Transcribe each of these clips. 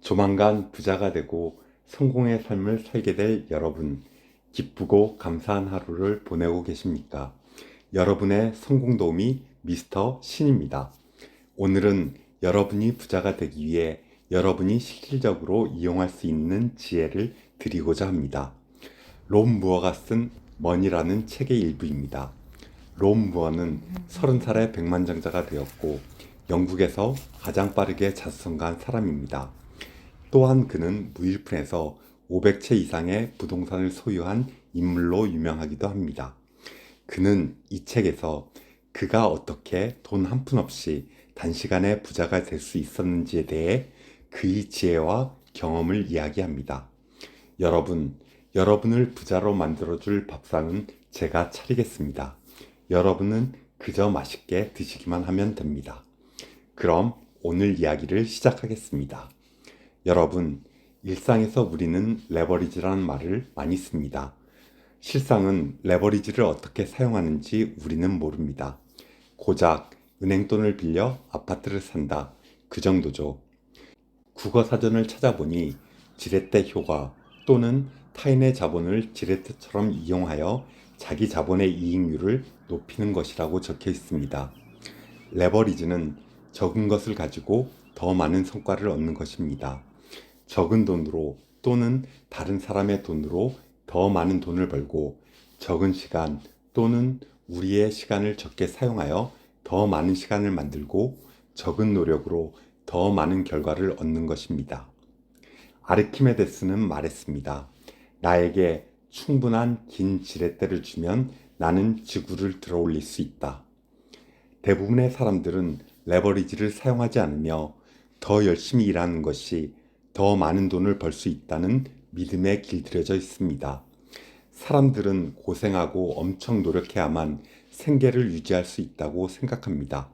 조만간 부자가 되고 성공의 삶을 살게 될 여러분, 기쁘고 감사한 하루를 보내고 계십니까? 여러분의 성공 도우미 미스터 신입니다. 오늘은 여러분이 부자가 되기 위해 여러분이 실질적으로 이용할 수 있는 지혜를 드리고자 합니다. 롬 무어가 쓴 머니라는 책의 일부입니다. 롬 무어는 30살에 백만장자가 되었고 영국에서 가장 빠르게 자수성가한 사람입니다. 또한 그는 무일푼에서 500채 이상의 부동산을 소유한 인물로 유명하기도 합니다. 그는 이 책에서 그가 어떻게 돈 한 푼 없이 단시간에 부자가 될 수 있었는지에 대해 그의 지혜와 경험을 이야기합니다. 여러분을 부자로 만들어줄 밥상은 제가 차리겠습니다. 여러분은 그저 맛있게 드시기만 하면 됩니다. 그럼 오늘 이야기를 시작하겠습니다. 여러분, 일상에서 우리는 레버리지라는 말을 많이 씁니다. 실상은 레버리지를 어떻게 사용하는지 우리는 모릅니다. 고작 은행 돈을 빌려 아파트를 산다. 그 정도죠. 국어사전을 찾아보니 지렛대 효과 또는 타인의 자본을 지렛대처럼 이용하여 자기 자본의 이익률을 높이는 것이라고 적혀 있습니다. 레버리지는 적은 것을 가지고 더 많은 성과를 얻는 것입니다. 적은 돈으로 또는 다른 사람의 돈으로 더 많은 돈을 벌고 적은 시간 또는 우리의 시간을 적게 사용하여 더 많은 시간을 만들고 적은 노력으로 더 많은 결과를 얻는 것입니다. 아르키메데스는 말했습니다. 나에게 충분한 긴 지렛대를 주면 나는 지구를 들어올릴 수 있다. 대부분의 사람들은 레버리지를 사용하지 않으며 더 열심히 일하는 것이 더 많은 돈을 벌 수 있다는 믿음에 길들여져 있습니다. 사람들은 고생하고 엄청 노력해야만 생계를 유지할 수 있다고 생각합니다.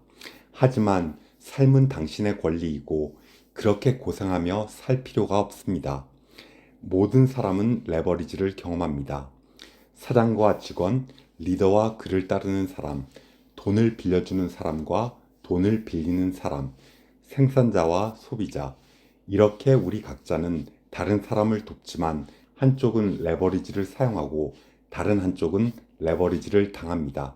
하지만 삶은 당신의 권리이고 그렇게 고생하며 살 필요가 없습니다. 모든 사람은 레버리지를 경험합니다. 사장과 직원, 리더와 그를 따르는 사람, 돈을 빌려주는 사람과 돈을 빌리는 사람, 생산자와 소비자. 이렇게 우리 각자는 다른 사람을 돕지만 한쪽은 레버리지를 사용하고 다른 한쪽은 레버리지를 당합니다.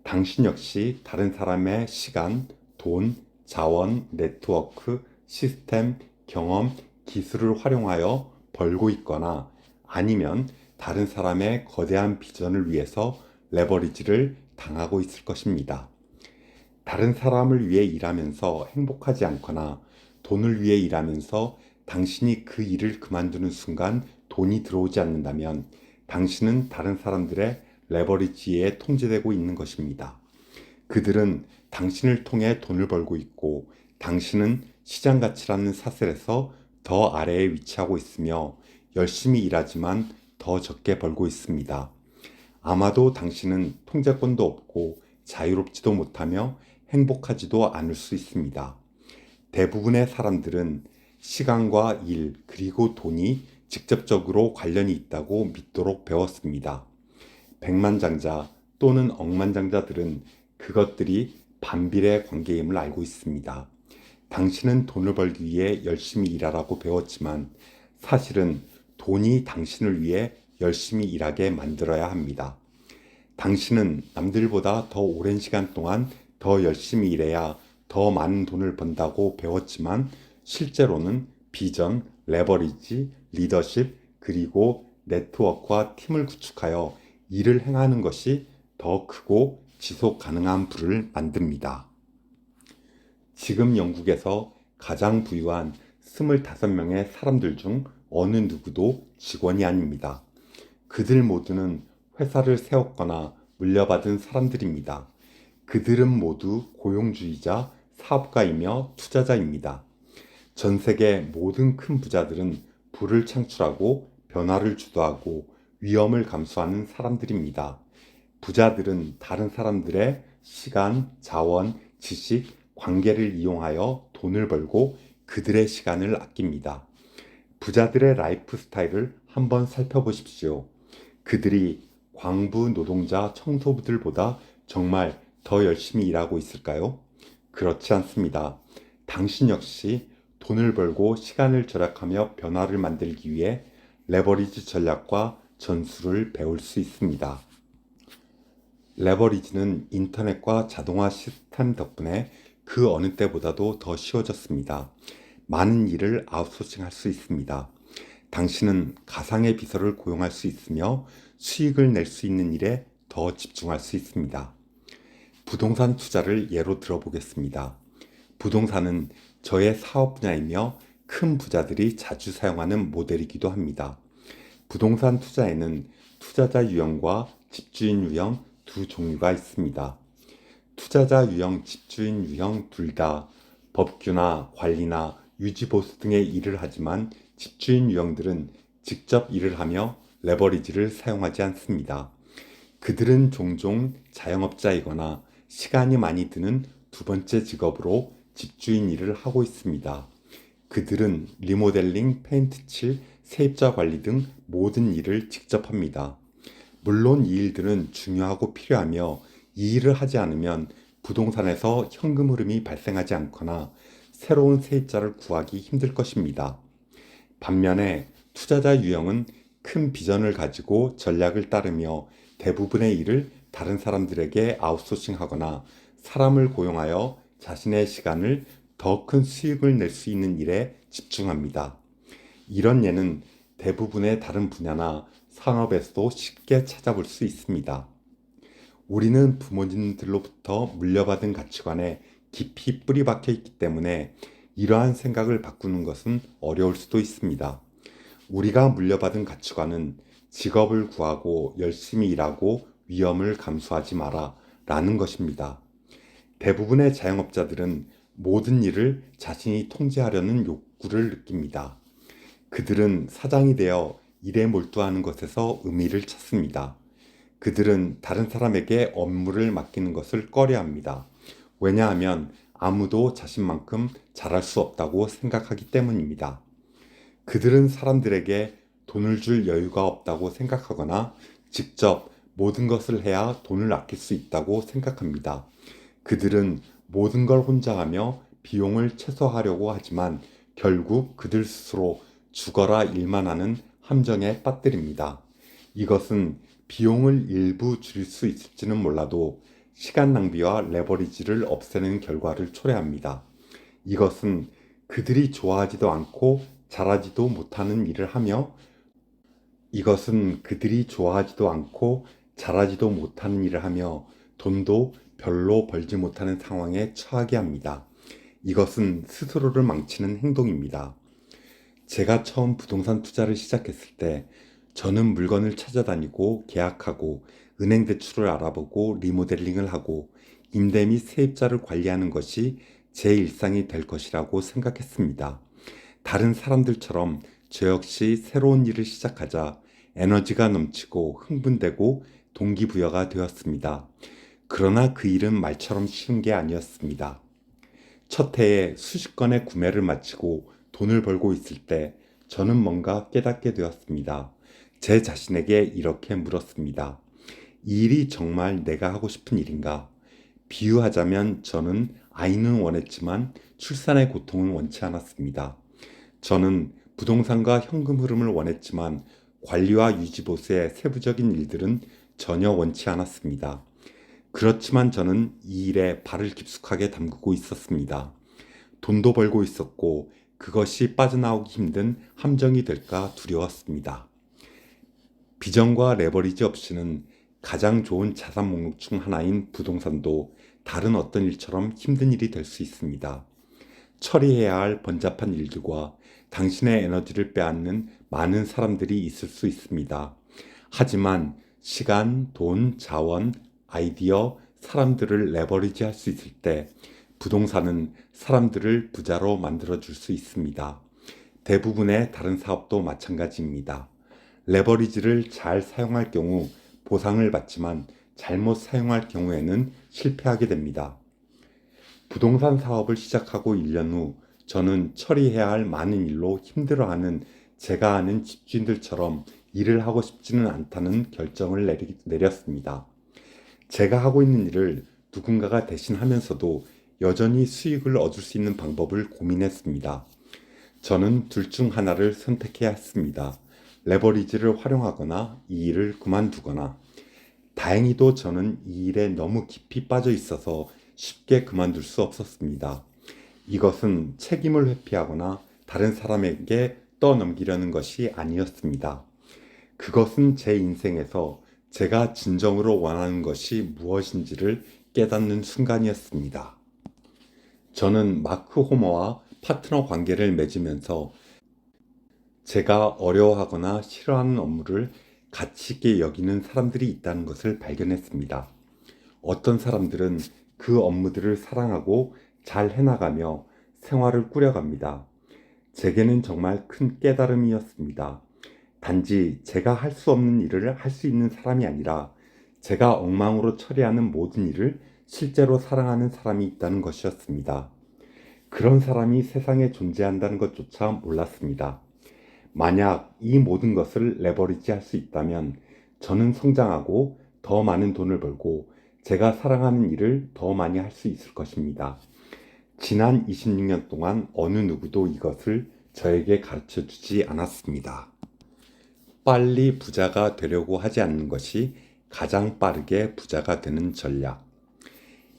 당신 역시 다른 사람의 시간, 돈, 자원, 네트워크, 시스템, 경험, 기술을 활용하여 벌고 있거나 아니면 다른 사람의 거대한 비전을 위해서 레버리지를 당하고 있을 것입니다. 다른 사람을 위해 일하면서 행복하지 않거나 돈을 위해 일하면서 당신이 그 일을 그만두는 순간 돈이 들어오지 않는다면 당신은 다른 사람들의 레버리지에 통제되고 있는 것입니다. 그들은 당신을 통해 돈을 벌고 있고 당신은 시장 가치라는 사슬에서 더 아래에 위치하고 있으며 열심히 일하지만 더 적게 벌고 있습니다. 아마도 당신은 통제권도 없고 자유롭지도 못하며 행복하지도 않을 수 있습니다. 대부분의 사람들은 시간과 일 그리고 돈이 직접적으로 관련이 있다고 믿도록 배웠습니다. 백만장자 또는 억만장자들은 그것들이 반비례 관계임을 알고 있습니다. 당신은 돈을 벌기 위해 열심히 일하라고 배웠지만 사실은 돈이 당신을 위해 열심히 일하게 만들어야 합니다. 당신은 남들보다 더 오랜 시간 동안 더 열심히 일해야 더 많은 돈을 번다고 배웠지만 실제로는 비전, 레버리지, 리더십, 그리고 네트워크와 팀을 구축하여 일을 행하는 것이 더 크고 지속 가능한 부를 만듭니다. 지금 영국에서 가장 부유한 25명의 사람들 중 어느 누구도 직원이 아닙니다. 그들 모두는 회사를 세웠거나 물려받은 사람들입니다. 그들은 모두 고용주의자, 사업가이며 투자자입니다. 전 세계 모든 큰 부자들은 부를 창출하고 변화를 주도하고 위험을 감수하는 사람들입니다. 부자들은 다른 사람들의 시간, 자원, 지식, 관계를 이용하여 돈을 벌고 그들의 시간을 아낍니다. 부자들의 라이프 스타일을 한번 살펴보십시오. 그들이 광부 노동자 청소부들보다 정말 더 열심히 일하고 있을까요? 그렇지 않습니다. 당신 역시 돈을 벌고 시간을 절약하며 변화를 만들기 위해 레버리지 전략과 전술을 배울 수 있습니다. 레버리지는 인터넷과 자동화 시스템 덕분에 그 어느 때보다도 더 쉬워졌습니다. 많은 일을 아웃소싱할 수 있습니다. 당신은 가상의 비서를 고용할 수 있으며 수익을 낼 수 있는 일에 더 집중할 수 있습니다. 부동산 투자를 예로 들어보겠습니다. 부동산은 저의 사업 분야이며 큰 부자들이 자주 사용하는 모델이기도 합니다. 부동산 투자에는 투자자 유형과 집주인 유형 두 종류가 있습니다. 투자자 유형, 집주인 유형 둘 다 법규나 관리나 유지보수 등의 일을 하지만 집주인 유형들은 직접 일을 하며 레버리지를 사용하지 않습니다. 그들은 종종 자영업자이거나 시간이 많이 드는 두 번째 직업으로 집주인 일을 하고 있습니다. 그들은 리모델링, 페인트 칠, 세입자 관리 등 모든 일을 직접 합니다. 물론 이 일들은 중요하고 필요하며 이 일을 하지 않으면 부동산에서 현금 흐름이 발생하지 않거나 새로운 세입자를 구하기 힘들 것입니다. 반면에 투자자 유형은 큰 비전을 가지고 전략을 따르며 대부분의 일을 다른 사람들에게 아웃소싱하거나 사람을 고용하여 자신의 시간을 더 큰 수익을 낼 수 있는 일에 집중합니다. 이런 예는 대부분의 다른 분야나 산업에서도 쉽게 찾아볼 수 있습니다. 우리는 부모님들로부터 물려받은 가치관에 깊이 뿌리박혀 있기 때문에 이러한 생각을 바꾸는 것은 어려울 수도 있습니다. 우리가 물려받은 가치관은 직업을 구하고 열심히 일하고 위험을 감수하지 마라 라는 것입니다. 대부분의 자영업자들은 모든 일을 자신이 통제하려는 욕구를 느낍니다. 그들은 사장이 되어 일에 몰두하는 것에서 의미를 찾습니다. 그들은 다른 사람에게 업무를 맡기는 것을 꺼려합니다. 왜냐하면 아무도 자신만큼 잘할 수 없다고 생각하기 때문입니다. 그들은 사람들에게 돈을 줄 여유가 없다고 생각하거나 직접 모든 것을 해야 돈을 아낄 수 있다고 생각합니다. 그들은 모든 걸 혼자 하며 비용을 최소화하려고 하지만 결국 그들 스스로 죽어라 일만 하는 함정에 빠뜨립니다. 이것은 비용을 일부 줄일 수 있을지는 몰라도 시간 낭비와 레버리지를 없애는 결과를 초래합니다. 이것은 그들이 좋아하지도 않고 잘하지도 못하는 일을 하며 돈도 별로 벌지 못하는 상황에 처하게 합니다. 이것은 스스로를 망치는 행동입니다. 제가 처음 부동산 투자를 시작했을 때 저는 물건을 찾아다니고 계약하고 은행 대출을 알아보고 리모델링을 하고 임대 및 세입자를 관리하는 것이 제 일상이 될 것이라고 생각했습니다. 다른 사람들처럼 저 역시 새로운 일을 시작하자 에너지가 넘치고 흥분되고 동기부여가 되었습니다. 그러나 그 일은 말처럼 쉬운 게 아니었습니다. 첫 해에 수십 건의 구매를 마치고 돈을 벌고 있을 때 저는 뭔가 깨닫게 되었습니다. 제 자신에게 이렇게 물었습니다. 이 일이 정말 내가 하고 싶은 일인가? 비유하자면 저는 아이는 원했지만 출산의 고통은 원치 않았습니다. 저는 부동산과 현금 흐름을 원했지만 관리와 유지보수의 세부적인 일들은 전혀 원치 않았습니다. 그렇지만 저는 이 일에 발을 깊숙하게 담그고 있었습니다. 돈도 벌고 있었고 그것이 빠져나오기 힘든 함정이 될까 두려웠습니다. 비전과 레버리지 없이는 가장 좋은 자산 목록 중 하나인 부동산도 다른 어떤 일처럼 힘든 일이 될 수 있습니다. 처리해야 할 번잡한 일들과 당신의 에너지를 빼앗는 많은 사람들이 있을 수 있습니다. 하지만 시간, 돈, 자원, 아이디어, 사람들을 레버리지 할 수 있을 때 부동산은 사람들을 부자로 만들어 줄 수 있습니다. 대부분의 다른 사업도 마찬가지입니다. 레버리지를 잘 사용할 경우 보상을 받지만 잘못 사용할 경우에는 실패하게 됩니다. 부동산 사업을 시작하고 1년 후 저는 처리해야 할 많은 일로 힘들어하는 제가 아는 집주인들처럼 일을 하고 싶지는 않다는 결정을 내렸습니다. 제가 하고 있는 일을 누군가가 대신 하면서도 여전히 수익을 얻을 수 있는 방법을 고민했습니다. 저는 둘 중 하나를 선택해야 했습니다. 레버리지를 활용하거나 이 일을 그만두거나. 다행히도 저는 이 일에 너무 깊이 빠져 있어서 쉽게 그만둘 수 없었습니다. 이것은 책임을 회피하거나 다른 사람에게 떠넘기려는 것이 아니었습니다. 그것은 제 인생에서 제가 진정으로 원하는 것이 무엇인지를 깨닫는 순간이었습니다. 저는 마크 호머와 파트너 관계를 맺으면서 제가 어려워하거나 싫어하는 업무를 가치 있게 여기는 사람들이 있다는 것을 발견했습니다. 어떤 사람들은 그 업무들을 사랑하고 잘 해나가며 생활을 꾸려갑니다. 제게는 정말 큰 깨달음이었습니다. 단지 제가 할 수 없는 일을 할 수 있는 사람이 아니라 제가 엉망으로 처리하는 모든 일을 실제로 사랑하는 사람이 있다는 것이었습니다. 그런 사람이 세상에 존재한다는 것조차 몰랐습니다. 만약 이 모든 것을 레버리지 할 수 있다면 저는 성장하고 더 많은 돈을 벌고 제가 사랑하는 일을 더 많이 할 수 있을 것입니다. 지난 26년 동안 어느 누구도 이것을 저에게 가르쳐 주지 않았습니다. 빨리 부자가 되려고 하지 않는 것이 가장 빠르게 부자가 되는 전략.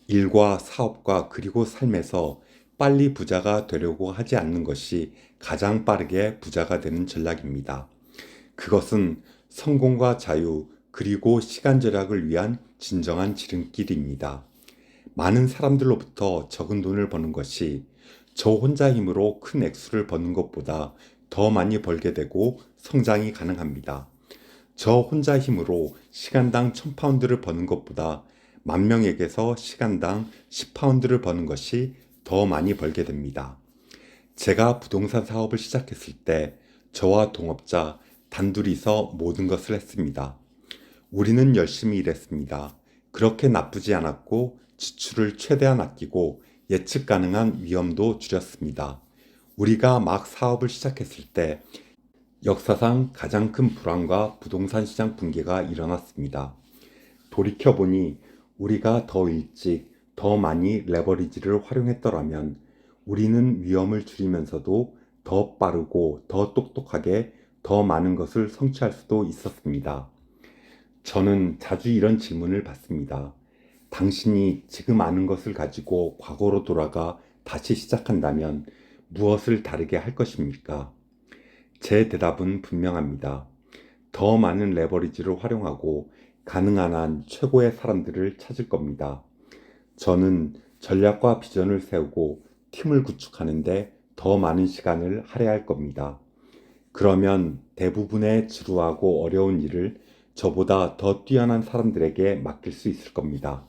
일과 사업과 그리고 삶에서 빨리 부자가 되려고 하지 않는 것이 가장 빠르게 부자가 되는 전략입니다. 그것은 성공과 자유 그리고 시간 절약을 위한 진정한 지름길입니다. 많은 사람들로부터 적은 돈을 버는 것이 저 혼자 힘으로 큰 액수를 버는 것보다 더 많이 벌게 되고 성장이 가능합니다. 저 혼자 힘으로 시간당 1000파운드를 버는 것보다 만 명에게서 시간당 10파운드를 버는 것이 더 많이 벌게 됩니다. 제가 부동산 사업을 시작했을 때 저와 동업자 단둘이서 모든 것을 했습니다. 우리는 열심히 일했습니다. 그렇게 나쁘지 않았고 지출을 최대한 아끼고 예측 가능한 위험도 줄였습니다. 우리가 막 사업을 시작했을 때 역사상 가장 큰 불황과 부동산 시장 붕괴가 일어났습니다. 돌이켜보니 우리가 더 일찍 더 많이 레버리지를 활용했더라면 우리는 위험을 줄이면서도 더 빠르고 더 똑똑하게 더 많은 것을 성취할 수도 있었습니다. 저는 자주 이런 질문을 받습니다. 당신이 지금 아는 것을 가지고 과거로 돌아가 다시 시작한다면 무엇을 다르게 할 것입니까? 제 대답은 분명합니다. 더 많은 레버리지를 활용하고 가능한 한 최고의 사람들을 찾을 겁니다. 저는 전략과 비전을 세우고 팀을 구축하는데 더 많은 시간을 할애할 겁니다. 그러면 대부분의 지루하고 어려운 일을 저보다 더 뛰어난 사람들에게 맡길 수 있을 겁니다.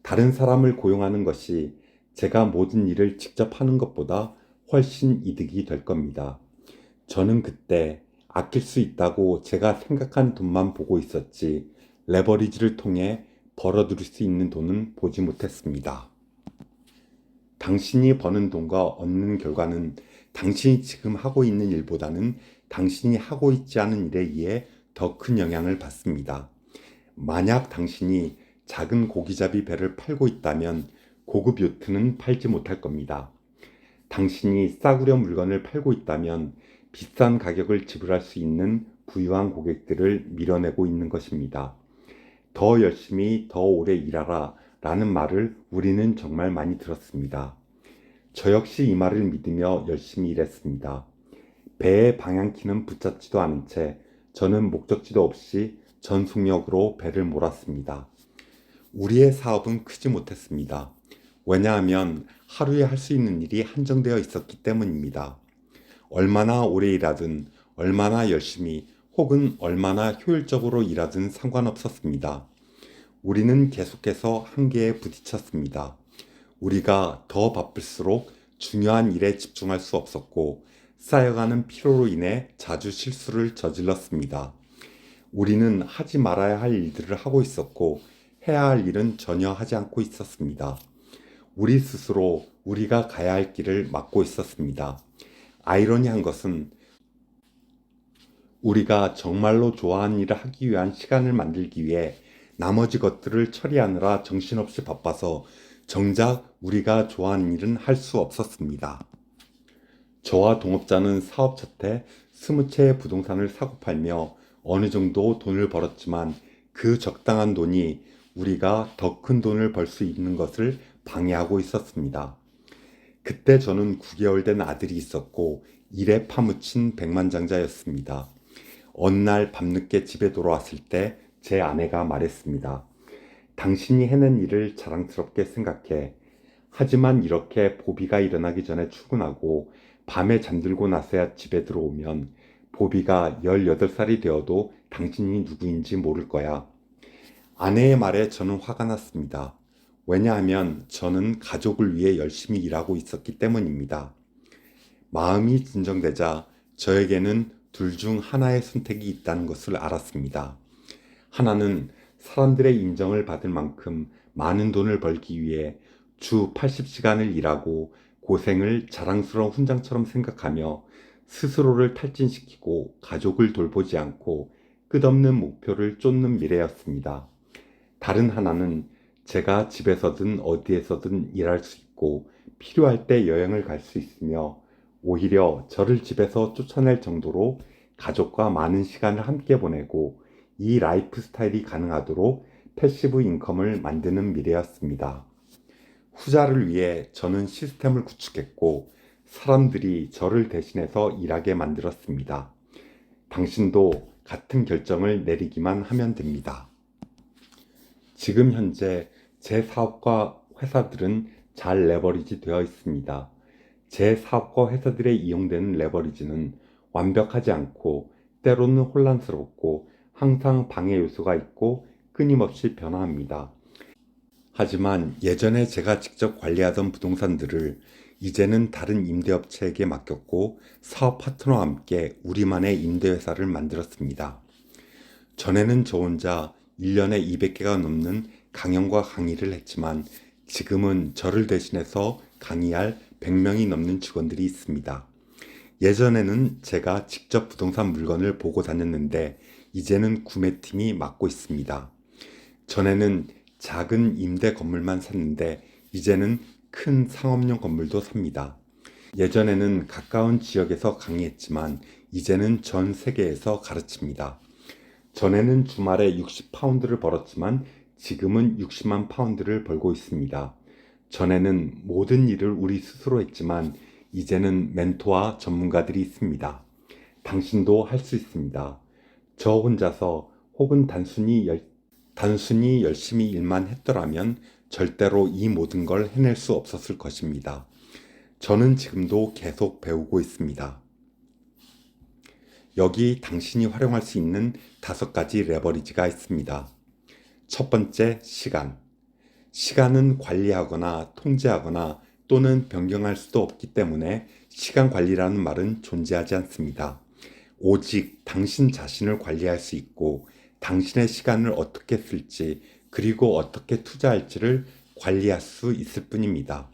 다른 사람을 고용하는 것이 제가 모든 일을 직접 하는 것보다 훨씬 이득이 될 겁니다. 저는 그때 아낄 수 있다고 제가 생각한 돈만 보고 있었지 레버리지를 통해 벌어들일 수 있는 돈은 보지 못했습니다. 당신이 버는 돈과 얻는 결과는 당신이 지금 하고 있는 일보다는 당신이 하고 있지 않은 일에 의해 더 큰 영향을 받습니다. 만약 당신이 작은 고기잡이 배를 팔고 있다면 고급 요트는 팔지 못할 겁니다. 당신이 싸구려 물건을 팔고 있다면 비싼 가격을 지불할 수 있는 부유한 고객들을 밀어내고 있는 것입니다. 더 열심히 더 오래 일하라 라는 말을 우리는 정말 많이 들었습니다. 저 역시 이 말을 믿으며 열심히 일했습니다. 배의 방향키는 붙잡지도 않은 채 저는 목적지도 없이 전속력으로 배를 몰았습니다. 우리의 사업은 크지 못했습니다. 왜냐하면 하루에 할 수 있는 일이 한정되어 있었기 때문입니다. 얼마나 오래 일하든 얼마나 열심히 혹은 얼마나 효율적으로 일하든 상관없었습니다. 우리는 계속해서 한계에 부딪혔습니다. 우리가 더 바쁠수록 중요한 일에 집중할 수 없었고 쌓여가는 피로로 인해 자주 실수를 저질렀습니다. 우리는 하지 말아야 할 일들을 하고 있었고 해야 할 일은 전혀 하지 않고 있었습니다. 우리 스스로 우리가 가야 할 길을 막고 있었습니다. 아이러니한 것은 우리가 정말로 좋아하는 일을 하기 위한 시간을 만들기 위해 나머지 것들을 처리하느라 정신없이 바빠서 정작 우리가 좋아하는 일은 할 수 없었습니다. 저와 동업자는 사업 첫 해 20채의 부동산을 사고 팔며 어느 정도 돈을 벌었지만 그 적당한 돈이 우리가 더 큰 돈을 벌 수 있는 것을 방해하고 있었습니다. 그때 저는 9개월 된 아들이 있었고 일에 파묻힌 백만장자였습니다. 어느 날 밤늦게 집에 돌아왔을 때 제 아내가 말했습니다. 당신이 해낸 일을 자랑스럽게 생각해. 하지만 이렇게 보비가 일어나기 전에 출근하고 밤에 잠들고 나서야 집에 들어오면 보비가 18살이 되어도 당신이 누구인지 모를 거야. 아내의 말에 저는 화가 났습니다. 왜냐하면 저는 가족을 위해 열심히 일하고 있었기 때문입니다. 마음이 진정되자 저에게는 둘 중 하나의 선택이 있다는 것을 알았습니다. 하나는 사람들의 인정을 받을 만큼 많은 돈을 벌기 위해 주 80시간을 일하고 고생을 자랑스러운 훈장처럼 생각하며 스스로를 탈진시키고 가족을 돌보지 않고 끝없는 목표를 쫓는 미래였습니다. 다른 하나는 제가 집에서든 어디에서든 일할 수 있고 필요할 때 여행을 갈 수 있으며 오히려 저를 집에서 쫓아낼 정도로 가족과 많은 시간을 함께 보내고 이 라이프 스타일이 가능하도록 패시브 인컴을 만드는 미래였습니다. 후자를 위해 저는 시스템을 구축했고 사람들이 저를 대신해서 일하게 만들었습니다. 당신도 같은 결정을 내리기만 하면 됩니다. 지금 현재 제 사업과 회사들은 잘 레버리지 되어 있습니다. 제 사업과 회사들에 이용되는 레버리지는 완벽하지 않고 때로는 혼란스럽고 항상 방해 요소가 있고 끊임없이 변화합니다. 하지만 예전에 제가 직접 관리하던 부동산들을 이제는 다른 임대업체에게 맡겼고 사업 파트너와 함께 우리만의 임대회사를 만들었습니다. 전에는 저 혼자 1년에 200개가 넘는 강연과 강의를 했지만 지금은 저를 대신해서 강의할 100명이 넘는 직원들이 있습니다. 예전에는 제가 직접 부동산 물건을 보고 다녔는데 이제는 구매팀이 맡고 있습니다. 전에는 작은 임대 건물만 샀는데 이제는 큰 상업용 건물도 삽니다. 예전에는 가까운 지역에서 강의했지만 이제는 전 세계에서 가르칩니다. 전에는 주말에 60파운드를 벌었지만 지금은 60만 파운드를 벌고 있습니다. 전에는 모든 일을 우리 스스로 했지만 이제는 멘토와 전문가들이 있습니다. 당신도 할 수 있습니다. 저 혼자서 혹은 단순히 열심히 일만 했더라면 절대로 이 모든 걸 해낼 수 없었을 것입니다. 저는 지금도 계속 배우고 있습니다. 여기 당신이 활용할 수 있는 5가지 레버리지가 있습니다. 첫 번째, 시간. 시간은 관리하거나 통제하거나 또는 변경할 수도 없기 때문에 시간 관리라는 말은 존재하지 않습니다. 오직 당신 자신을 관리할 수 있고 당신의 시간을 어떻게 쓸지 그리고 어떻게 투자할지를 관리할 수 있을 뿐입니다.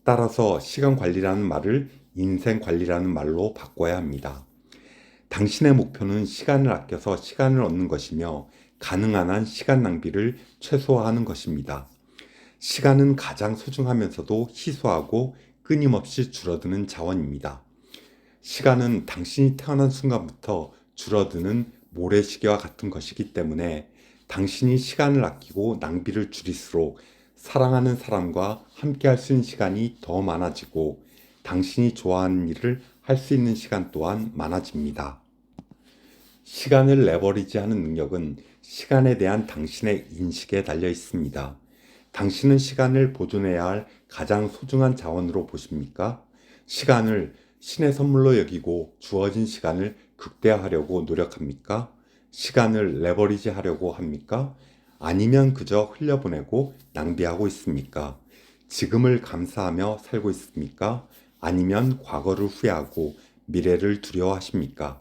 따라서 시간 관리라는 말을 인생 관리라는 말로 바꿔야 합니다. 당신의 목표는 시간을 아껴서 시간을 얻는 것이며 가능한 한 시간 낭비를 최소화하는 것입니다. 시간은 가장 소중하면서도 희소하고 끊임없이 줄어드는 자원입니다. 시간은 당신이 태어난 순간부터 줄어드는 모래시계와 같은 것이기 때문에 당신이 시간을 아끼고 낭비를 줄일수록 사랑하는 사람과 함께 할 수 있는 시간이 더 많아지고 당신이 좋아하는 일을 할 수 있는 시간 또한 많아집니다. 시간을 레버리지하는 능력은 시간에 대한 당신의 인식에 달려 있습니다. 당신은 시간을 보존해야 할 가장 소중한 자원으로 보십니까? 시간을 신의 선물로 여기고 주어진 시간을 극대화하려고 노력합니까? 시간을 레버리지 하려고 합니까? 아니면 그저 흘려보내고 낭비하고 있습니까? 지금을 감사하며 살고 있습니까? 아니면 과거를 후회하고 미래를 두려워하십니까?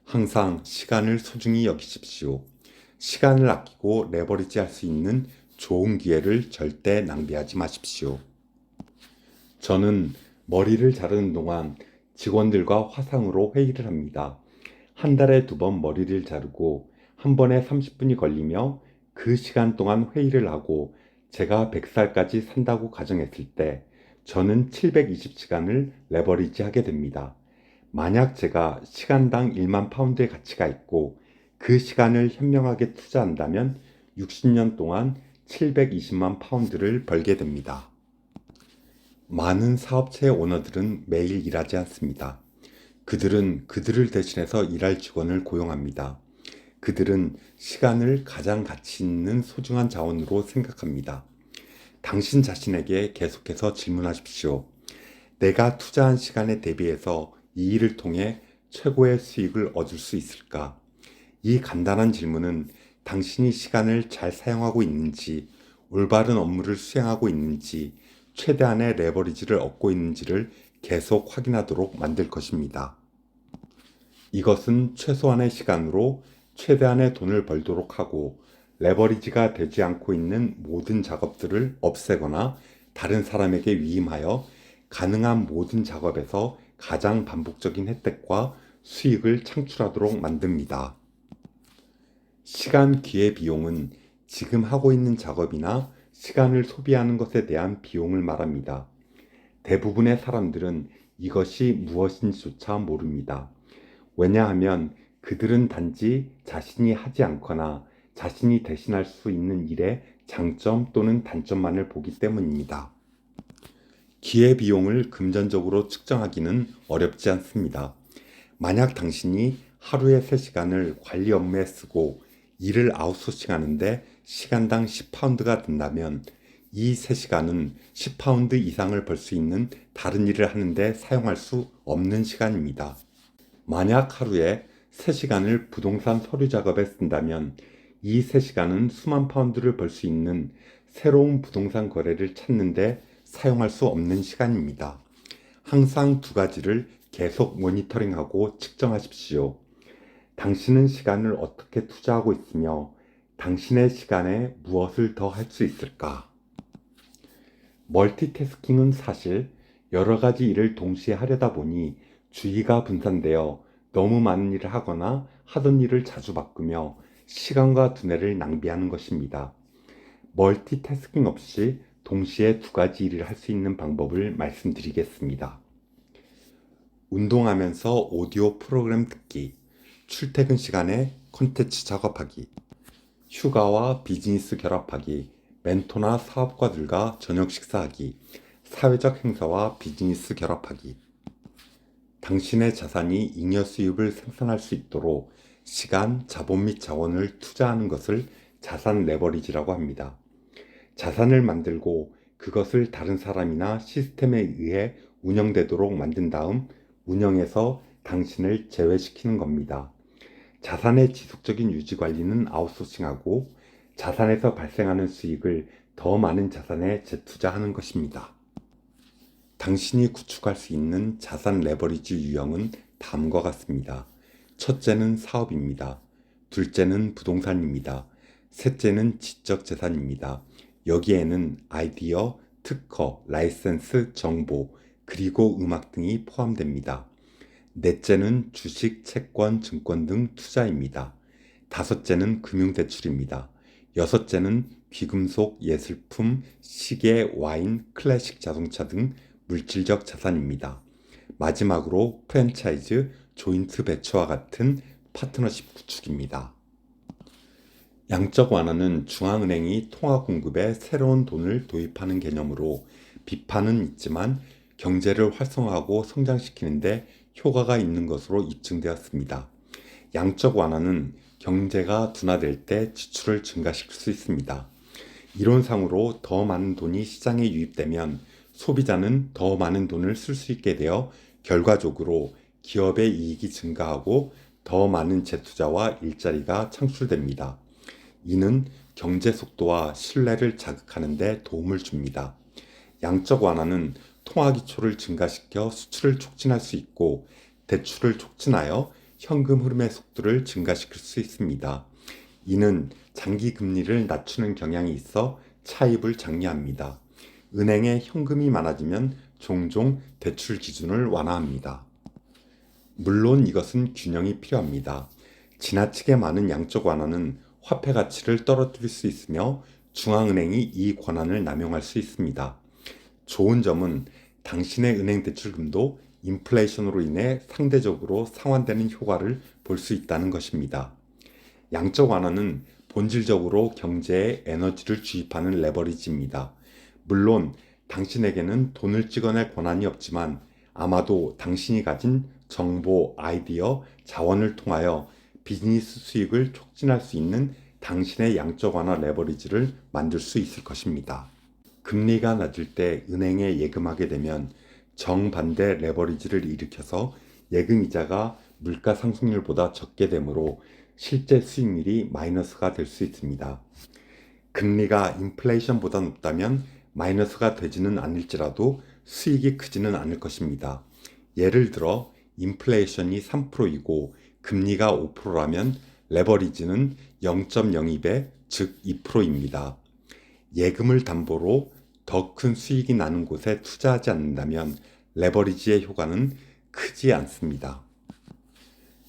항상 시간을 소중히 여기십시오. 시간을 아끼고 레버리지 할 수 있는 좋은 기회를 절대 낭비하지 마십시오. 저는 머리를 자르는 동안 직원들과 화상으로 회의를 합니다. 한 달에 2번 머리를 자르고 한 번에 30분이 걸리며 그 시간 동안 회의를 하고 제가 100살까지 산다고 가정했을 때 저는 720시간을 레버리지 하게 됩니다. 만약 제가 시간당 1만 파운드의 가치가 있고 그 시간을 현명하게 투자한다면 60년 동안 720만 파운드를 벌게 됩니다. 많은 사업체의 오너들은 매일 일하지 않습니다. 그들은 그들을 대신해서 일할 직원을 고용합니다. 그들은 시간을 가장 가치 있는 소중한 자원으로 생각합니다. 당신 자신에게 계속해서 질문하십시오. 내가 투자한 시간에 대비해서 이 일을 통해 최고의 수익을 얻을 수 있을까? 이 간단한 질문은 당신이 시간을 잘 사용하고 있는지, 올바른 업무를 수행하고 있는지, 최대한의 레버리지를 얻고 있는지를 계속 확인하도록 만들 것입니다. 이것은 최소한의 시간으로 최대한의 돈을 벌도록 하고 레버리지가 되지 않고 있는 모든 작업들을 없애거나 다른 사람에게 위임하여 가능한 모든 작업에서 가장 반복적인 혜택과 수익을 창출하도록 만듭니다. 시간 기회 비용은 지금 하고 있는 작업이나 시간을 소비하는 것에 대한 비용을 말합니다. 대부분의 사람들은 이것이 무엇인지조차 모릅니다. 왜냐하면 그들은 단지 자신이 하지 않거나 자신이 대신할 수 있는 일의 장점 또는 단점만을 보기 때문입니다. 기회비용을 금전적으로 측정하기는 어렵지 않습니다. 만약 당신이 하루에 3시간을 관리 업무에 쓰고 일을 아웃소싱 하는데 시간당 10파운드가 든다면 이 3시간은 10파운드 이상을 벌 수 있는 다른 일을 하는데 사용할 수 없는 시간입니다. 만약 하루에 3시간을 부동산 서류 작업에 쓴다면 이 3시간은 수만 파운드를 벌 수 있는 새로운 부동산 거래를 찾는데 사용할 수 없는 시간입니다. 항상 두 가지를 계속 모니터링하고 측정하십시오. 당신은 시간을 어떻게 투자하고 있으며 당신의 시간에 무엇을 더 할 수 있을까? 멀티태스킹은 사실 여러 가지 일을 동시에 하려다 보니 주의가 분산되어 너무 많은 일을 하거나 하던 일을 자주 바꾸며 시간과 두뇌를 낭비하는 것입니다. 멀티태스킹 없이 동시에 두 가지 일을 할 수 있는 방법을 말씀드리겠습니다. 운동하면서 오디오 프로그램 듣기, 출퇴근 시간에 콘텐츠 작업하기, 휴가와 비즈니스 결합하기, 멘토나 사업가들과 저녁 식사하기, 사회적 행사와 비즈니스 결합하기. 당신의 자산이 잉여 수입을 생산할 수 있도록 시간, 자본 및 자원을 투자하는 것을 자산 레버리지라고 합니다. 자산을 만들고 그것을 다른 사람이나 시스템에 의해 운영되도록 만든 다음 운영에서 당신을 제외시키는 겁니다. 자산의 지속적인 유지 관리는 아웃소싱하고 자산에서 발생하는 수익을 더 많은 자산에 재투자하는 것입니다. 당신이 구축할 수 있는 자산 레버리지 유형은 다음과 같습니다. 첫째는 사업입니다. 둘째는 부동산입니다. 셋째는 지적 재산입니다. 여기에는 아이디어, 특허, 라이센스, 정보, 그리고 음악 등이 포함됩니다. 넷째는 주식, 채권, 증권 등 투자입니다. 다섯째는 금융대출입니다. 여섯째는 귀금속, 예술품, 시계, 와인, 클래식 자동차 등 물질적 자산입니다. 마지막으로 프랜차이즈, 조인트 배치와 같은 파트너십 구축입니다. 양적 완화는 중앙은행이 통화 공급에 새로운 돈을 도입하는 개념으로 비판은 있지만 경제를 활성화하고 성장시키는데 효과가 있는 것으로 입증되었습니다. 양적 완화는 경제가 둔화될 때 지출을 증가시킬 수 있습니다. 이론상으로 더 많은 돈이 시장에 유입되면 소비자는 더 많은 돈을 쓸 수 있게 되어 결과적으로 기업의 이익이 증가하고 더 많은 재투자와 일자리가 창출됩니다. 이는 경제 속도와 신뢰를 자극하는 데 도움을 줍니다. 양적 완화는 통화 기초를 증가시켜 수출을 촉진할 수 있고 대출을 촉진하여 현금 흐름의 속도를 증가시킬 수 있습니다. 이는 장기 금리를 낮추는 경향이 있어 차입을 장려합니다. 은행에 현금이 많아지면 종종 대출 기준을 완화합니다. 물론 이것은 균형이 필요합니다. 지나치게 많은 양적 완화는 화폐 가치를 떨어뜨릴 수 있으며 중앙은행이 이 권한을 남용할 수 있습니다. 좋은 점은 당신의 은행 대출금도 인플레이션으로 인해 상대적으로 상환되는 효과를 볼 수 있다는 것입니다. 양적 완화는 본질적으로 경제에 에너지를 주입하는 레버리지입니다. 물론 당신에게는 돈을 찍어낼 권한이 없지만 아마도 당신이 가진 정보, 아이디어, 자원을 통하여 비즈니스 수익을 촉진할 수 있는 당신의 양적 완화 레버리지를 만들 수 있을 것입니다. 금리가 낮을 때 은행에 예금하게 되면 정반대 레버리지를 일으켜서 예금 이자가 물가 상승률보다 적게 되므로 실제 수익률이 마이너스가 될 수 있습니다. 금리가 인플레이션보다 높다면 마이너스가 되지는 않을지라도 수익이 크지는 않을 것입니다. 예를 들어 인플레이션이 3%이고 금리가 5%라면 레버리지는 0.02배, 즉 2%입니다. 예금을 담보로 더 큰 수익이 나는 곳에 투자하지 않는다면 레버리지의 효과는 크지 않습니다.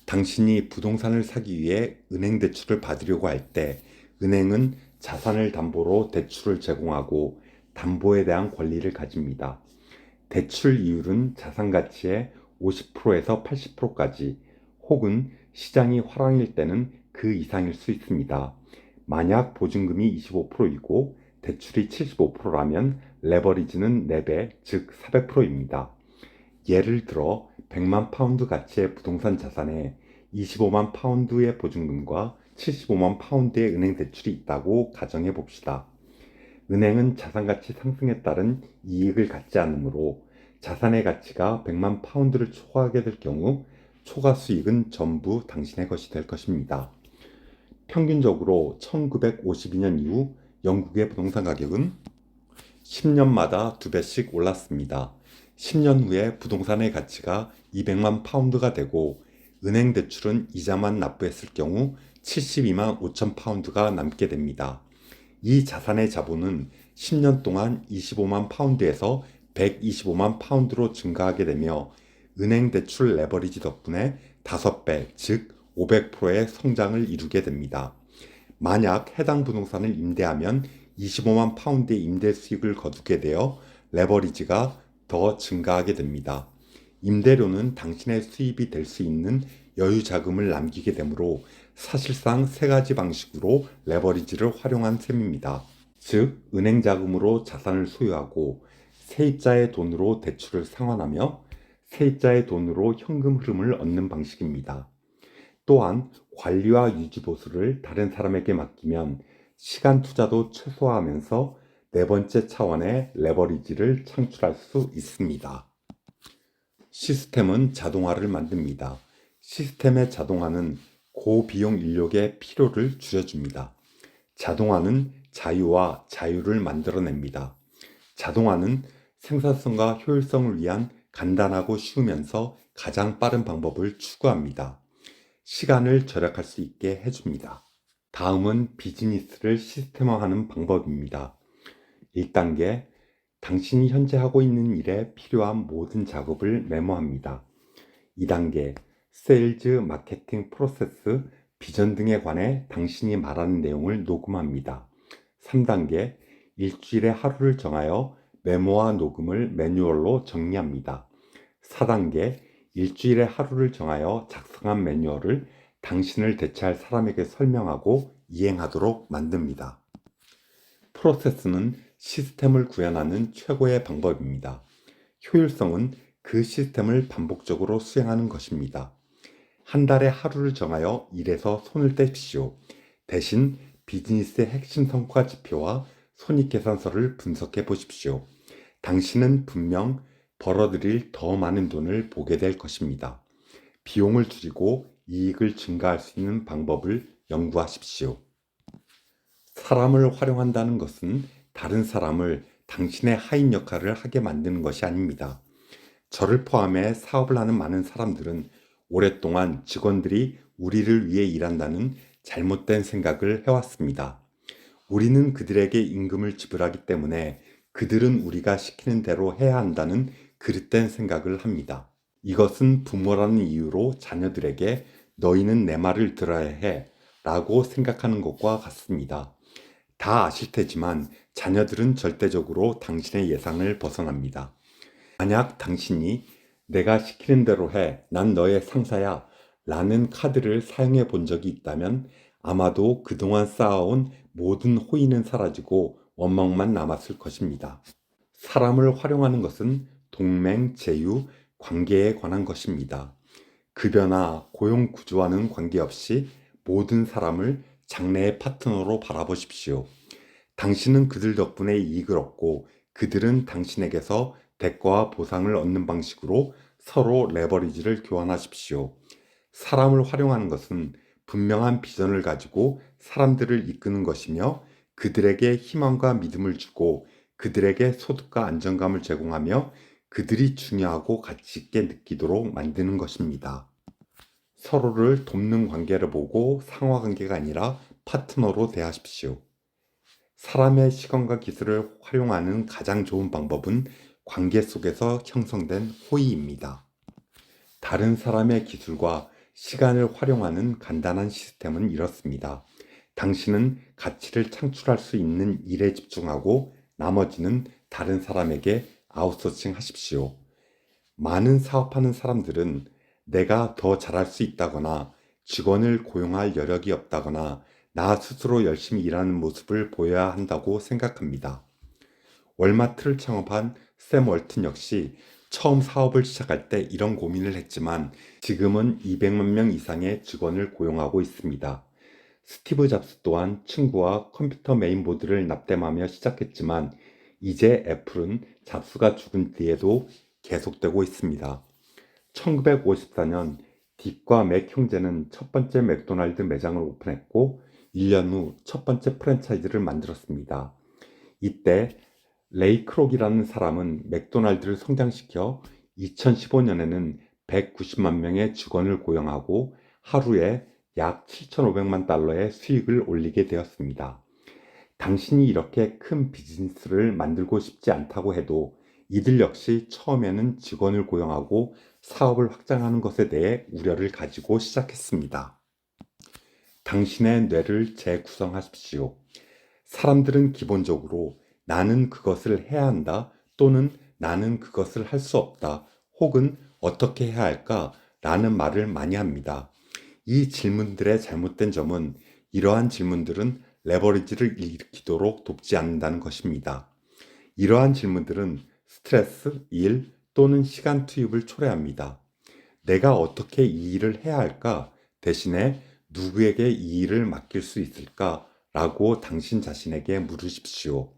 당신이 부동산을 사기 위해 은행 대출을 받으려고 할 때 은행은 자산을 담보로 대출을 제공하고 담보에 대한 권리를 가집니다. 대출 이율은 자산 가치의 50%에서 80%까지 혹은 시장이 화랑일 때는 그 이상일 수 있습니다. 만약 보증금이 25%이고 대출이 75%라면 레버리지는 4배, 즉 400%입니다. 예를 들어 100만 파운드 가치의 부동산 자산에 25만 파운드의 보증금과 75만 파운드의 은행 대출이 있다고 가정해 봅시다. 은행은 자산가치 상승에 따른 이익을 갖지 않으므로 자산의 가치가 100만 파운드를 초과하게 될 경우 초과 수익은 전부 당신의 것이 될 것입니다. 평균적으로 1952년 이후 영국의 부동산 가격은 10년마다 2배씩 올랐습니다. 10년 후에 부동산의 가치가 200만 파운드가 되고 은행 대출은 이자만 납부했을 경우 72만 5천 파운드가 남게 됩니다. 이 자산의 자본은 10년 동안 25만 파운드에서 125만 파운드로 증가하게 되며 은행 대출 레버리지 덕분에 5배, 즉 500%의 성장을 이루게 됩니다. 만약 해당 부동산을 임대하면 25만 파운드의 임대 수익을 거두게 되어 레버리지가 더 증가하게 됩니다. 임대료는 당신의 수입이 될 수 있는 여유 자금을 남기게 되므로 사실상 세 가지 방식으로 레버리지를 활용한 셈입니다. 즉, 은행 자금으로 자산을 소유하고 세입자의 돈으로 대출을 상환하며 세입자의 돈으로 현금 흐름을 얻는 방식입니다. 또한 관리와 유지 보수를 다른 사람에게 맡기면 시간 투자도 최소화하면서 네 번째 차원의 레버리지를 창출할 수 있습니다. 시스템은 자동화를 만듭니다. 시스템의 자동화는 고비용 인력의 필요를 줄여줍니다. 자동화는 자유와 자유를 만들어냅니다. 자동화는 생산성과 효율성을 위한 간단하고 쉬우면서 가장 빠른 방법을 추구합니다. 시간을 절약할 수 있게 해줍니다. 다음은 비즈니스를 시스템화하는 방법입니다. 1단계, 당신이 현재 하고 있는 일에 필요한 모든 작업을 메모합니다. 2단계, 세일즈, 마케팅, 프로세스, 비전 등에 관해 당신이 말하는 내용을 녹음합니다. 3단계, 일주일에 하루를 정하여 메모와 녹음을 매뉴얼로 정리합니다. 4단계, 일주일에 하루를 정하여 작성한 매뉴얼을 당신을 대체할 사람에게 설명하고 이행하도록 만듭니다. 프로세스는 시스템을 구현하는 최고의 방법입니다. 효율성은 그 시스템을 반복적으로 수행하는 것입니다. 한 달에 하루를 정하여 일에서 손을 떼십시오. 대신 비즈니스의 핵심 성과 지표와 손익계산서를 분석해 보십시오. 당신은 분명 벌어들일 더 많은 돈을 보게 될 것입니다. 비용을 줄이고 이익을 증가할 수 있는 방법을 연구하십시오. 사람을 활용한다는 것은 다른 사람을 당신의 하인 역할을 하게 만드는 것이 아닙니다. 저를 포함해 사업을 하는 많은 사람들은 오랫동안 직원들이 우리를 위해 일한다는 잘못된 생각을 해왔습니다. 우리는 그들에게 임금을 지불하기 때문에 그들은 우리가 시키는 대로 해야 한다는 그릇된 생각을 합니다. 이것은 부모라는 이유로 자녀들에게 너희는 내 말을 들어야 해 라고 생각하는 것과 같습니다. 다 아실 테지만 자녀들은 절대적으로 당신의 예상을 벗어납니다. 만약 당신이 내가 시키는 대로 해, 난 너의 상사야 라는 카드를 사용해 본 적이 있다면 아마도 그동안 쌓아온 모든 호의는 사라지고 원망만 남았을 것입니다. 사람을 활용하는 것은 동맹, 제휴, 관계에 관한 것입니다. 급여나 고용 구조와는 관계없이 모든 사람을 장래의 파트너로 바라보십시오. 당신은 그들 덕분에 이익을 얻고 그들은 당신에게서 대가와 보상을 얻는 방식으로 서로 레버리지를 교환하십시오. 사람을 활용하는 것은 분명한 비전을 가지고 사람들을 이끄는 것이며 그들에게 희망과 믿음을 주고 그들에게 소득과 안정감을 제공하며 그들이 중요하고 가치 있게 느끼도록 만드는 것입니다. 서로를 돕는 관계를 보고 상하 관계가 아니라 파트너로 대하십시오. 사람의 시간과 기술을 활용하는 가장 좋은 방법은 관계 속에서 형성된 호의입니다. 다른 사람의 기술과 시간을 활용하는 간단한 시스템은 이렇습니다. 당신은 가치를 창출할 수 있는 일에 집중하고 나머지는 다른 사람에게 아웃소싱 하십시오. 많은 사업하는 사람들은 내가 더 잘할 수 있다거나 직원을 고용할 여력이 없다거나 나 스스로 열심히 일하는 모습을 보여야 한다고 생각합니다. 월마트를 창업한 샘 월튼 역시 처음 사업을 시작할 때 이런 고민을 했지만 지금은 200만 명 이상의 직원을 고용하고 있습니다. 스티브 잡스 또한 친구와 컴퓨터 메인보드를 납땜하며 시작했지만 이제 애플은 잡스가 죽은 뒤에도 계속되고 있습니다. 1954년 딕과 맥 형제는 첫 번째 맥도날드 매장을 오픈했고 1년 후 첫 번째 프랜차이즈를 만들었습니다. 이때 레이 크록이라는 사람은 맥도날드를 성장시켜 2015년에는 190만 명의 직원을 고용하고 하루에 약 7,500만 달러의 수익을 올리게 되었습니다. 당신이 이렇게 큰 비즈니스를 만들고 싶지 않다고 해도 이들 역시 처음에는 직원을 고용하고 사업을 확장하는 것에 대해 우려를 가지고 시작했습니다. 당신의 뇌를 재구성하십시오. 사람들은 기본적으로 나는 그것을 해야 한다 또는 나는 그것을 할 수 없다 혹은 어떻게 해야 할까 라는 말을 많이 합니다. 이 질문들의 잘못된 점은 이러한 질문들은 레버리지를 일으키도록 돕지 않는다는 것입니다. 이러한 질문들은 스트레스, 일 또는 시간 투입을 초래합니다. 내가 어떻게 이 일을 해야 할까 대신에 누구에게 이 일을 맡길 수 있을까 라고 당신 자신에게 물으십시오.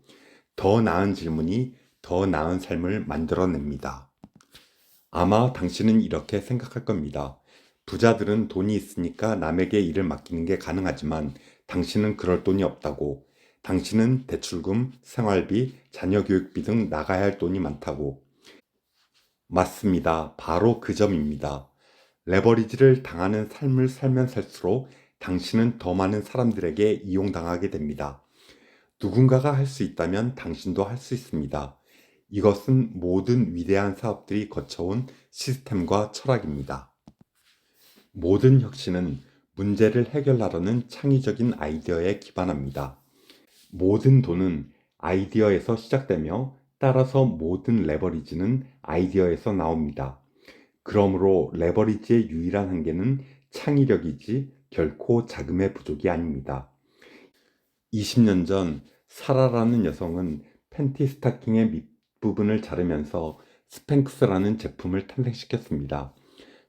더 나은 질문이 더 나은 삶을 만들어냅니다. 아마 당신은 이렇게 생각할 겁니다. 부자들은 돈이 있으니까 남에게 일을 맡기는 게 가능하지만 당신은 그럴 돈이 없다고. 당신은 대출금, 생활비, 자녀 교육비 등 나가야 할 돈이 많다고. 맞습니다. 바로 그 점입니다. 레버리지를 당하는 삶을 살면 살수록 당신은 더 많은 사람들에게 이용당하게 됩니다. 누군가가 할 수 있다면 당신도 할 수 있습니다. 이것은 모든 위대한 사업들이 거쳐온 시스템과 철학입니다. 모든 혁신은 문제를 해결하려는 창의적인 아이디어에 기반합니다. 모든 돈은 아이디어에서 시작되며 따라서 모든 레버리지는 아이디어에서 나옵니다. 그러므로 레버리지의 유일한 한계는 창의력이지 결코 자금의 부족이 아닙니다. 20년 전 사라라는 여성은 팬티 스타킹의 밑부분을 자르면서 스팽크스라는 제품을 탄생시켰습니다.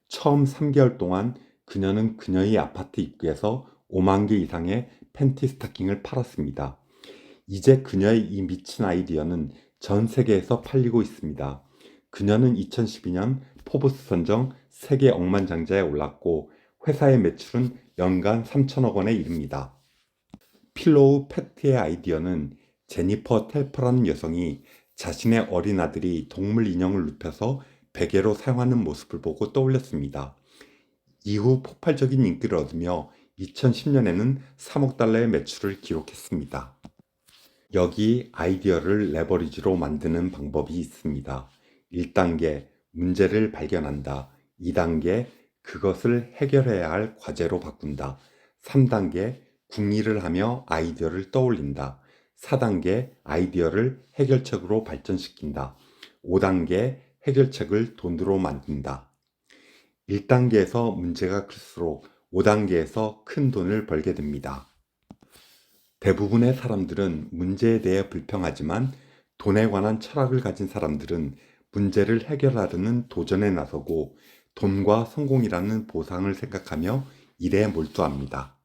처음 3개월 동안 그녀는 그녀의 아파트 입구에서 5만 개 이상의 팬티 스타킹을 팔았습니다. 이제 그녀의 이 미친 아이디어는 전 세계에서 팔리고 있습니다. 그녀는 2012년 포브스 선정 세계 억만장자에 올랐고 회사의 매출은 연간 3천억 원에 이릅니다. 필로우 패트의 아이디어는 제니퍼 텔퍼라는 여성이 자신의 어린 아들이 동물 인형을 눕혀서 베개로 사용하는 모습을 보고 떠올렸습니다. 이후 폭발적인 인기를 얻으며 2010년에는 3억 달러의 매출을 기록했습니다. 여기 아이디어를 레버리지로 만드는 방법이 있습니다. 1단계 문제를 발견한다. 2단계 그것을 해결해야 할 과제로 바꾼다. 3단계 궁리를 하며 아이디어를 떠올린다. 4단계 아이디어를 해결책으로 발전시킨다. 5단계 해결책을 돈으로 만든다. 1단계에서 문제가 클수록 5단계에서 큰 돈을 벌게 됩니다. 대부분의 사람들은 문제에 대해 불평하지만 돈에 관한 철학을 가진 사람들은 문제를 해결하려는 도전에 나서고 돈과 성공이라는 보상을 생각하며 일에 몰두합니다.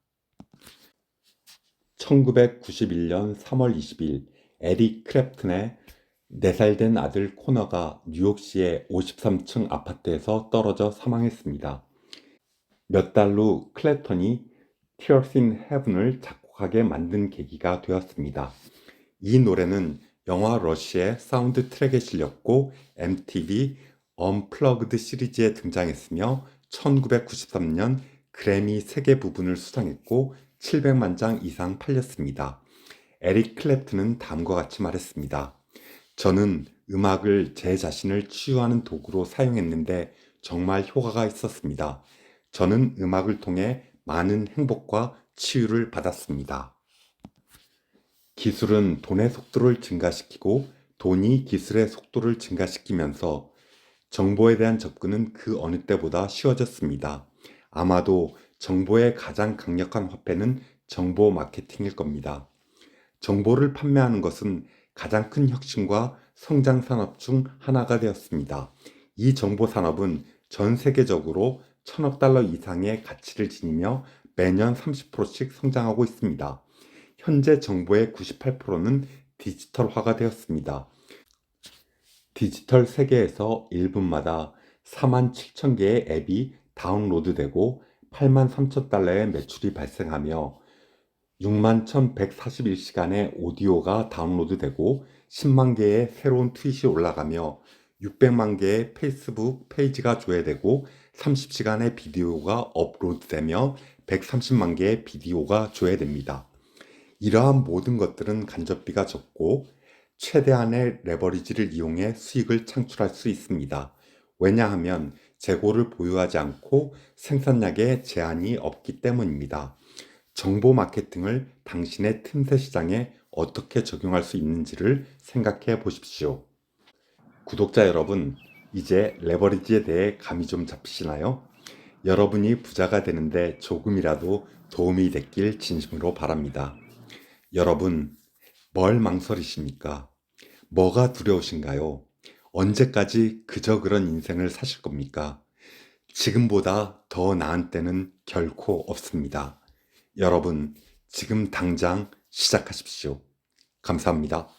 1991년 3월 20일 에릭 클랩튼의 4살 된 아들 코너가 뉴욕시의 53층 아파트에서 떨어져 사망했습니다. 몇 달 후 클랩턴이 Tears in Heaven을 작곡하게 만든 계기가 되었습니다. 이 노래는 영화 러시의 사운드 트랙에 실렸고 MTV 언플러그드 시리즈에 등장했으며 1993년 그래미 세계 부분을 수상했고 700만 장 이상 팔렸습니다. 에릭 클랩튼은 다음과 같이 말했습니다. 저는 음악을 제 자신을 치유하는 도구로 사용했는데 정말 효과가 있었습니다. 저는 음악을 통해 많은 행복과 치유를 받았습니다. 기술은 돈의 속도를 증가시키고 돈이 기술의 속도를 증가시키면서 정보에 대한 접근은 그 어느 때보다 쉬워졌습니다. 아마도 정보의 가장 강력한 화폐는 정보 마케팅일 겁니다. 정보를 판매하는 것은 가장 큰 혁신과 성장 산업 중 하나가 되었습니다. 이 정보 산업은 전 세계적으로 1,000억 달러 이상의 가치를 지니며 매년 30%씩 성장하고 있습니다. 현재 정보의 98%는 디지털화가 되었습니다. 디지털 세계에서 1분마다 4만 7천 개의 앱이 다운로드되고 8만 3천 달러의 매출이 발생하며 6만 1,141시간의 오디오가 다운로드되고 10만 개의 새로운 트윗이 올라가며 600만 개의 페이스북 페이지가 조회되고 30시간의 비디오가 업로드되며 130만 개의 비디오가 조회됩니다. 이러한 모든 것들은 간접비가 적고 최대한의 레버리지를 이용해 수익을 창출할 수 있습니다. 왜냐하면 재고를 보유하지 않고 생산량에 제한이 없기 때문입니다. 정보 마케팅을 당신의 틈새 시장에 어떻게 적용할 수 있는지를 생각해 보십시오. 구독자 여러분, 이제 레버리지에 대해 감이 좀 잡히시나요? 여러분이 부자가 되는데 조금이라도 도움이 됐길 진심으로 바랍니다. 여러분, 뭘 망설이십니까? 뭐가 두려우신가요? 언제까지 그저 그런 인생을 사실 겁니까? 지금보다 더 나은 때는 결코 없습니다. 여러분, 지금 당장 시작하십시오. 감사합니다.